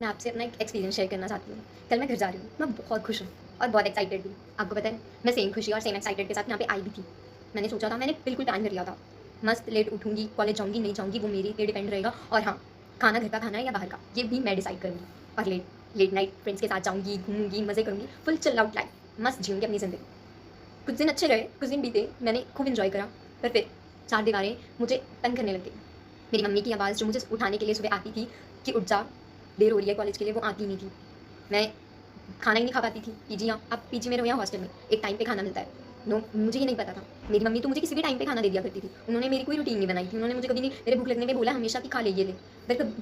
मैं आपसे अपना एक एक्सपीरियंस शेयर करना चाहती हूँ। कल मैं घर जा रही हूँ, मैं बहुत खुश हूँ और बहुत एक्साइटेड भी। आपको पता है, मैं सेम खुशी और सेम एक्साइटेड के साथ यहाँ पे आई भी थी। मैंने सोचा था, मैंने बिल्कुल प्लान कर लिया था। मस्त लेट उठूँगी, कॉलेज जाऊँगी, नहीं जाऊँगी वो मेरे पे डिपेंड रहेगा। और हाँ, खाना घर का खाना है या बाहर का, ये भी मैं डिसाइड करूँगी। और लेट लेट नाइट फ्रेंड्स के साथ जाऊँगी, घूमूँगी, मज़े करूँगी, फुल चिल आउट लाइफ, मस्त जीऊँगी अपनी ज़िंदगी। कुछ दिन अच्छे गए, कुछ दिन बीते, मैंने खूब एन्जॉय करा, पर फिर चार दीवारें मुझे तंग करने लग गई। मेरी मम्मी की आवाज़ जो मुझे उठाने के लिए सुबह आती थी कि उठ जा, देर हो रही है कॉलेज के लिए, वो आती नहीं थी। मैं खाना ही नहीं खा पाती थी। पीजी आप पीजी में रहो या हॉस्टल में, एक टाइम पे खाना मिलता है। नो, मुझे ये नहीं पता था। मेरी मम्मी तो मुझे किसी भी टाइम पे खाना दे दिया करती थी। उन्होंने मेरी कोई रूटीन नहीं बनाई थी। उन्होंने मुझे कभी नहीं मेरे भूख लगने पे बोला हमेशा कि खा ले, ये ले। पर कब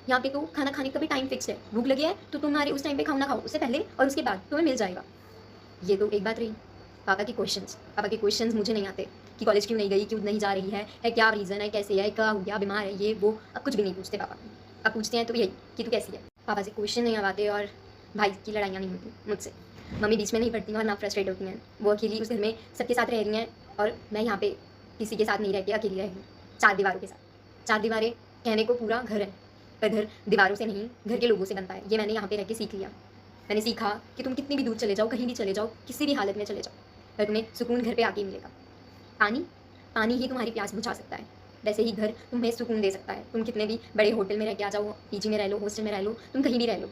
यहाँ पे तो खाना खाने का भी टाइम फिक्स है। भूख लगी है तो तुम्हारे उस टाइम पे खाओ ना खाओ, उससे पहले और उसके बाद तुम्हें मिल जाएगा। ये तो एक बात रही। पापा के क्वेश्चंस मुझे नहीं आते कि कॉलेज क्यों नहीं गई, क्यों नहीं जा रही है क्या रीज़न है, कैसे है, क्या हो गया, बीमार है, ये वो। अब कुछ भी नहीं पूछते पापा। अब पूछते हैं तो यही कि तू कैसी है। पापा से क्वेश्चन नहीं आते और भाई की लड़ाइयाँ नहीं होती मुझसे। मम्मी बीच में नहीं पड़ती हैं और ना फ्रस्ट्रेट होती हैं। वो अकेली उस घर में सबके साथ रह रही हैं और मैं यहाँ पे किसी के साथ नहीं रह के अकेली रह रही हूँ, चार दीवारों के साथ। चार दीवारें कहने को पूरा घर है, पर घर दीवारों से नहीं, घर के लोगों से बनता है। ये मैंने यहाँ पे रह के सीख लिया। मैंने सीखा कि तुम कितनी भी दूर चले जाओ, कहीं भी चले जाओ, किसी भी हालत में चले जाओ, पर तुम्हें सुकून घर पे आके ही मिलेगा। पानी पानी ही तुम्हारी प्यास बुझा सकता है, वैसे ही घर तुम्हें सुकून दे सकता है। तुम कितने भी बड़े होटल में रह के आ जाओ, पीजी में रह लो, हॉस्टल में रह लो, तुम कहीं भी रह लो,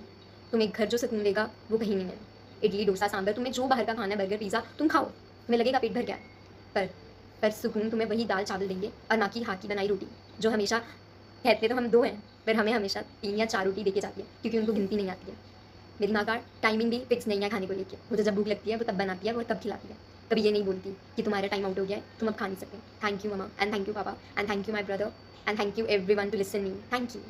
तुम्हें घर जो सुकून देगा वो कहीं नहीं है। इडली डोसा सांभर, तुम्हें जो बाहर का खाना है, बर्गर पिज़्ज़ा, तुम खाओ, तुम्हें लगेगा पेट भर गया है। पर पर सुकून तुम्हें वही दाल चावल देंगे और माँ की हाथ की बनाई रोटी, जो हमेशा कहते तो हम दो हैं, पर हमें हमेशा 3 या 4 रोटी दे के जाती है, क्योंकि उनको गिनती नहीं आती है। मेरी माँ का टाइमिंग भी फिक्स नहीं है खाने को लेके। मुझे जब भूख लगती है वो तब बनाती है, वो तब खिलाती है। कभी ये नहीं बोलती कि तुम्हारा टाइम आउट हो गया है, तुम अब खा नहीं सकते। Thank you mamma, and thank you papa, and thank you my brother, and thank you everyone to listen me. Thank you.